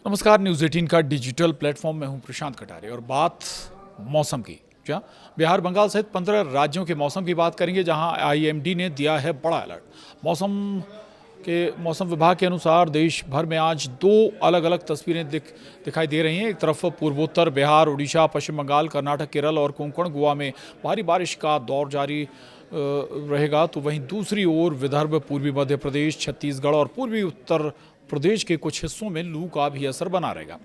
नमस्कार, न्यूज़ 18 का digital platform में हूं प्रशांत कटारे और बात मौसम की। क्या बिहार, बंगाल सहित 15 राज्यों के मौसम की बात करेंगे, जहां आईएमडी ने दिया है बड़ा अलर्ट। मौसम विभाग के अनुसार देश भर में आज दो अलग अलग तस्वीरें दिखाई दे रही हैं। एक तरफ पूर्वोत्तर बिहार, उड़ीसा, पश्चिम बंगाल, कर्नाटक, केरल और कोंकण गोवा में भारी बारिश का दौर जारी रहेगा, तो वहीं दूसरी ओर विदर्भ, पूर्वी मध्य प्रदेश, छत्तीसगढ़ और पूर्वी उत्तर प्रदेश के कुछ हिस्सों में लू का भी असर बना रहेगा।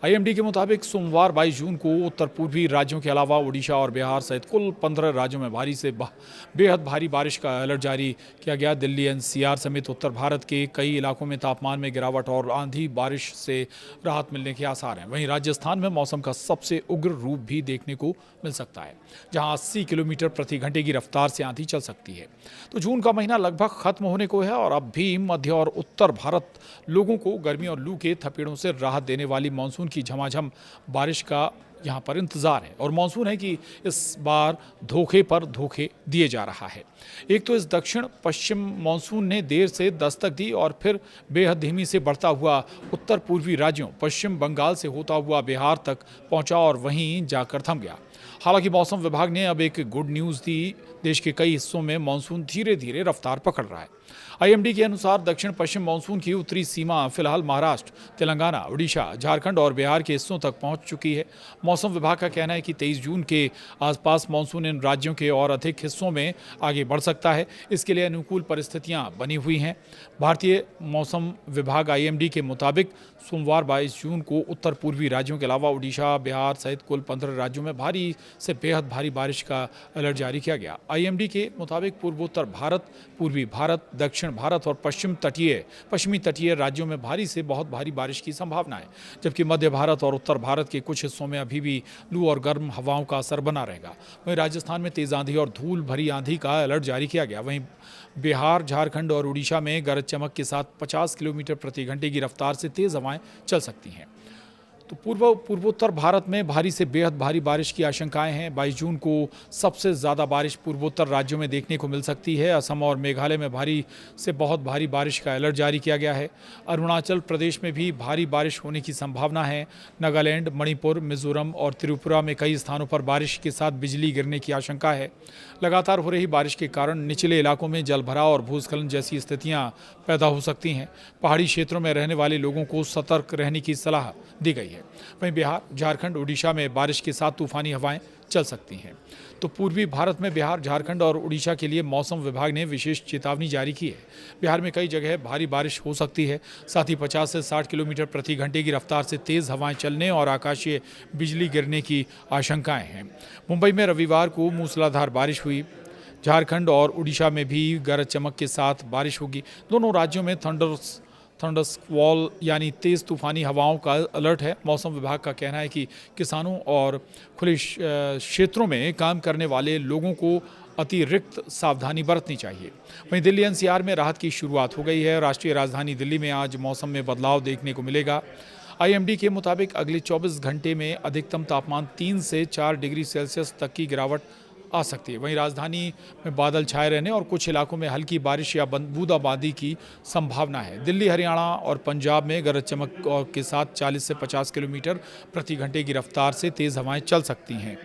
आईएमडी के मुताबिक सोमवार 22 जून को उत्तर पूर्वी राज्यों के अलावा उड़ीसा और बिहार सहित कुल 15 राज्यों में भारी से बेहद भारी बारिश का अलर्ट जारी किया गया। दिल्ली, एनसीआर समेत उत्तर भारत के कई इलाकों में तापमान में गिरावट और आंधी बारिश से राहत मिलने के आसार हैं। वहीं राजस्थान में मौसम का सबसे उग्र रूप भी देखने को मिल सकता है, जहां 80 किलोमीटर प्रति घंटे की रफ्तार से आंधी चल सकती है। तो जून का महीना लगभग खत्म होने को है और अब भी मध्य और उत्तर भारत लोगों को गर्मी और लू के थपेड़ों से राहत देने वाली मानसून की झमाझम बारिश का यहाँ पर इंतजार है। और मानसून है कि इस बार धोखे पर धोखे दिए जा रहा है। एक तो इस दक्षिण पश्चिम मानसून ने देर से दस्तक दी और फिर बेहद धीमी से बढ़ता हुआ उत्तर पूर्वी राज्यों पश्चिम बंगाल से होता हुआ बिहार तक पहुंचा और वहीं जाकर थम गया। हालांकि मौसम विभाग ने अब एक गुड न्यूज़ दी, देश के कई हिस्सों में मानसून धीरे धीरे रफ्तार पकड़ रहा है। आईएमडी के अनुसार दक्षिण पश्चिम मानसून की उत्तरी सीमा फिलहाल महाराष्ट्र, तेलंगाना, उड़ीसा, झारखंड और बिहार के हिस्सों तक पहुंच चुकी है। मौसम विभाग का कहना है कि 23 जून के आसपास मानसून इन राज्यों के और अधिक हिस्सों में आगे बढ़ सकता है। इसके लिए अनुकूल परिस्थितियां बनी हुई हैं। भारतीय मौसम विभाग आईएमडी के मुताबिक सोमवार 22 जून को उत्तर पूर्वी राज्यों के अलावा उड़ीसा, बिहार सहित कुल 15 राज्यों में भारी से बेहद भारी बारिश का अलर्ट जारी किया गया। आईएमडी के मुताबिक पूर्वोत्तर भारत, पूर्वी भारत, दक्षिण भारत और पश्चिमी तटीय राज्यों में भारी से बहुत भारी बारिश की संभावना है, जबकि मध्य भारत और उत्तर भारत के कुछ हिस्सों में अभी भी लू और गर्म हवाओं का असर बना रहेगा। वहीं राजस्थान में तेज आंधी और धूल भरी आंधी का अलर्ट जारी किया गया। वहीं बिहार, झारखंड और उड़ीसा में गरज चमक के साथ 50 किलोमीटर प्रति घंटे की रफ्तार से तेज हवाएं चल सकती हैं। तो पूर्वोत्तर भारत में भारी से बेहद भारी बारिश की आशंकाएं हैं। 22 जून को सबसे ज़्यादा बारिश पूर्वोत्तर राज्यों में देखने को मिल सकती है। असम और मेघालय में भारी से बहुत भारी बारिश का अलर्ट जारी किया गया है। अरुणाचल प्रदेश में भी भारी बारिश होने की संभावना है। नागालैंड, मणिपुर, मिजोरम और त्रिपुरा में कई स्थानों पर बारिश के साथ बिजली गिरने की आशंका है। लगातार हो रही बारिश के कारण निचले इलाकों में जलभराव और भूस्खलन जैसी स्थितियां पैदा हो सकती हैं। पहाड़ी क्षेत्रों में रहने वाले लोगों को सतर्क रहने की सलाह दी गई है। वहीं बिहार, झारखंड, उड़ीसा में बारिश के साथ तूफानी हवाएं चल सकती हैं। तो पूर्वी भारत में बिहार, झारखंड और उड़ीसा के लिए मौसम विभाग ने विशेष चेतावनी जारी की है। बिहार में कई जगह भारी बारिश हो सकती है। साथ ही 50 से 60 किलोमीटर प्रति घंटे की रफ्तार से तेज़ हवाएं चलने और आकाशीय बिजली गिरने की आशंकाएं हैं। मुंबई में रविवार को मूसलाधार बारिश हुई। झारखंड और उड़ीसा में भी गरज चमक के साथ बारिश होगी। दोनों राज्यों में थंडरस्क्वॉल यानी तेज़ तूफानी हवाओं का अलर्ट है। मौसम विभाग का कहना है कि किसानों और खुले क्षेत्रों में काम करने वाले लोगों को अतिरिक्त सावधानी बरतनी चाहिए। वहीं दिल्ली एनसीआर में राहत की शुरुआत हो गई है। राष्ट्रीय राजधानी दिल्ली में आज मौसम में बदलाव देखने को मिलेगा। आईएमडी के मुताबिक अगले 24 घंटे में अधिकतम तापमान 3 से 4 डिग्री सेल्सियस तक की गिरावट आ सकती है। वहीं राजधानी में बादल छाए रहने और कुछ इलाकों में हल्की बारिश या बूंदाबांदी की संभावना है। दिल्ली, हरियाणा और पंजाब में गरज चमक के साथ 40 से 50 किलोमीटर प्रति घंटे की रफ्तार से तेज़ हवाएं चल सकती हैं।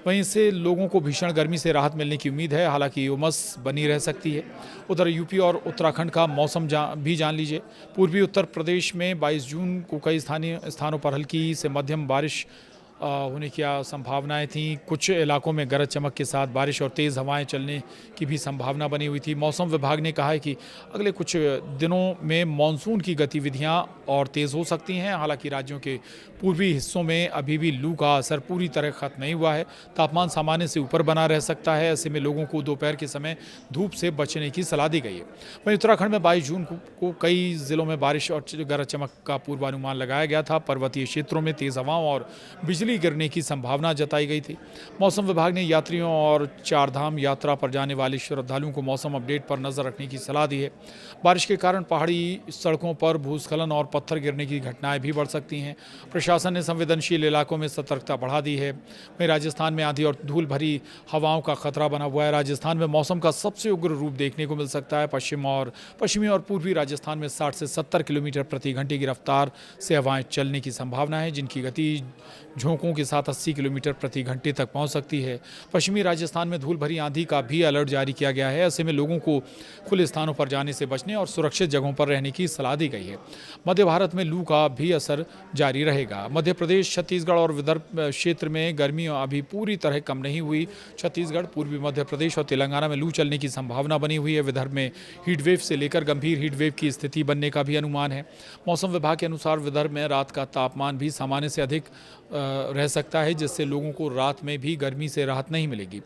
वहीं इससे लोगों को भीषण गर्मी से राहत मिलने की उम्मीद है। हालांकि उमस बनी रह सकती है। उधर यूपी और उत्तराखंड का मौसम भी जान लीजिए। पूर्वी उत्तर प्रदेश में 22 जून को कई स्थानों पर हल्की से मध्यम बारिश होने की संभावनाएं थीं। कुछ इलाकों में गरज चमक के साथ बारिश और तेज़ हवाएं चलने की भी संभावना बनी हुई थी। मौसम विभाग ने कहा है कि अगले कुछ दिनों में मानसून की गतिविधियां और तेज़ हो सकती हैं। हालांकि राज्यों के पूर्वी हिस्सों में अभी भी लू का असर पूरी तरह खत्म नहीं हुआ है। तापमान सामान्य से ऊपर बना रह सकता है। ऐसे में लोगों को दोपहर के समय धूप से बचने की सलाह दी गई है। वहीं उत्तराखंड में 22 जून को कई जिलों में बारिश और गरज चमक का पूर्वानुमान लगाया गया था। पर्वतीय क्षेत्रों में तेज़ हवाओं और बिजली बिजली गिरने की संभावना जताई गई थी। मौसम विभाग ने यात्रियों और चारधाम यात्रा पर जाने वाले श्रद्धालुओं को मौसम अपडेट पर नजर रखने की सलाह दी है। बारिश के कारण पहाड़ी सड़कों पर भूस्खलन और पत्थर गिरने की घटनाएं भी बढ़ सकती हैं। प्रशासन ने संवेदनशील इलाकों में सतर्कता बढ़ा दी है। वहीं राजस्थान में आंधी और धूल भरी हवाओं का खतरा बना हुआ है। राजस्थान में मौसम का सबसे उग्र रूप देखने को मिल सकता है। पश्चिमी और पूर्वी राजस्थान में 60 से 70 किलोमीटर प्रति घंटे की रफ्तार से हवाएं चलने की संभावना है, जिनकी गति झोंकों के साथ 80 किलोमीटर प्रति घंटे तक पहुंच सकती है। पश्चिमी राजस्थान में धूल भरी आंधी का भी अलर्ट जारी किया गया है। ऐसे में लोगों को खुले स्थानों पर जाने से बचने और सुरक्षित जगहों पर रहने की सलाह दी गई है। मध्य भारत में लू का भी असर जारी रहेगा। मध्य प्रदेश, छत्तीसगढ़ और विदर्भ क्षेत्र में गर्मी अभी पूरी तरह कम नहीं हुई। छत्तीसगढ़, पूर्वी मध्य प्रदेश और तेलंगाना में लू चलने की संभावना बनी हुई है। विदर्भ में हीटवेव से लेकर गंभीर हीटवेव की स्थिति बनने का भी अनुमान है। मौसम विभाग के अनुसार विदर्भ में रात का तापमान भी सामान्य से अधिक रह सकता है, जिससे लोगों को रात में भी गर्मी से राहत नहीं मिलेगी।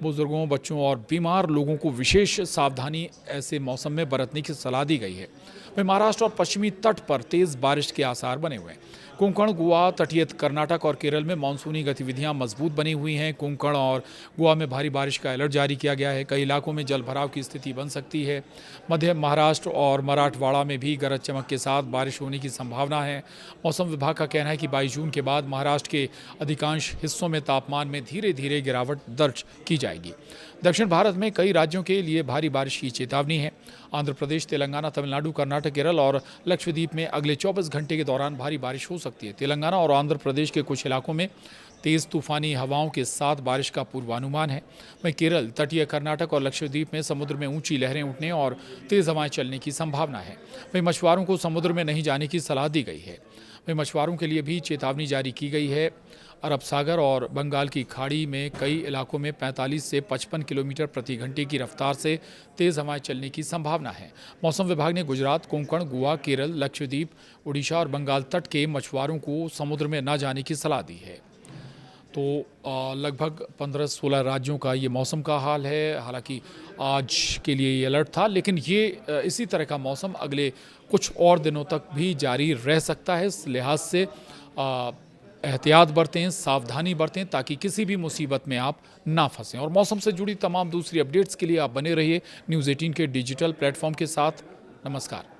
बुजुर्गों, बच्चों और बीमार लोगों को विशेष सावधानी ऐसे मौसम में बरतने की सलाह दी गई है। वहीं महाराष्ट्र और पश्चिमी तट पर तेज बारिश के आसार बने हुए हैं। कोंकण, गोवा, तटीय कर्नाटक और केरल में मानसूनी गतिविधियां मजबूत बनी हुई हैं। कोंकण और गोवा में भारी बारिश का अलर्ट जारी किया गया है। कई इलाकों में जलभराव की स्थिति बन सकती है। मध्य महाराष्ट्र और मराठवाड़ा में भी गरज चमक के साथ बारिश होने की संभावना है। मौसम विभाग का कहना है कि 22 जून के बाद महाराष्ट्र के अधिकांश हिस्सों में तापमान में धीरे धीरे गिरावट दर्ज की जाएगी। दक्षिण भारत में कई राज्यों के लिए भारी बारिश की चेतावनी है। आंध्र प्रदेश, तेलंगाना, तमिलनाडु, कर्नाटक, केरल और लक्षद्वीप में अगले 24 घंटे के दौरान भारी बारिश हो सकती है। तेलंगाना और आंध्र प्रदेश के कुछ इलाकों में तेज तूफानी हवाओं के साथ बारिश का पूर्वानुमान है। वहीं केरल, तटीय कर्नाटक और लक्षद्वीप में समुद्र में ऊंची लहरें उठने और तेज हवाएं चलने की संभावना है। वहीं मछुआरों को समुद्र में नहीं जाने की सलाह दी गई है। वहीं मछुआरों के लिए भी चेतावनी जारी की गई है। अरब सागर और बंगाल की खाड़ी में कई इलाकों में 45 से 55 किलोमीटर प्रति घंटे की रफ्तार से तेज हवाएं चलने की संभावना है। मौसम विभाग ने गुजरात, कोंकण, गोवा, केरल, लक्षद्वीप, उड़ीसा और बंगाल तट के मछुआरों को समुद्र में न जाने की सलाह दी है। तो लगभग 15-16 राज्यों का ये मौसम का हाल है। हालांकि आज के लिए ये अलर्ट था, लेकिन ये इसी तरह का मौसम अगले कुछ और दिनों तक भी जारी रह सकता है। इस लिहाज से एहतियात बरतें, सावधानी बरतें, ताकि किसी भी मुसीबत में आप ना फंसें। और मौसम से जुड़ी तमाम दूसरी अपडेट्स के लिए आप बने रहिए न्यूज़ 18 के डिजिटल प्लेटफॉर्म के साथ। नमस्कार।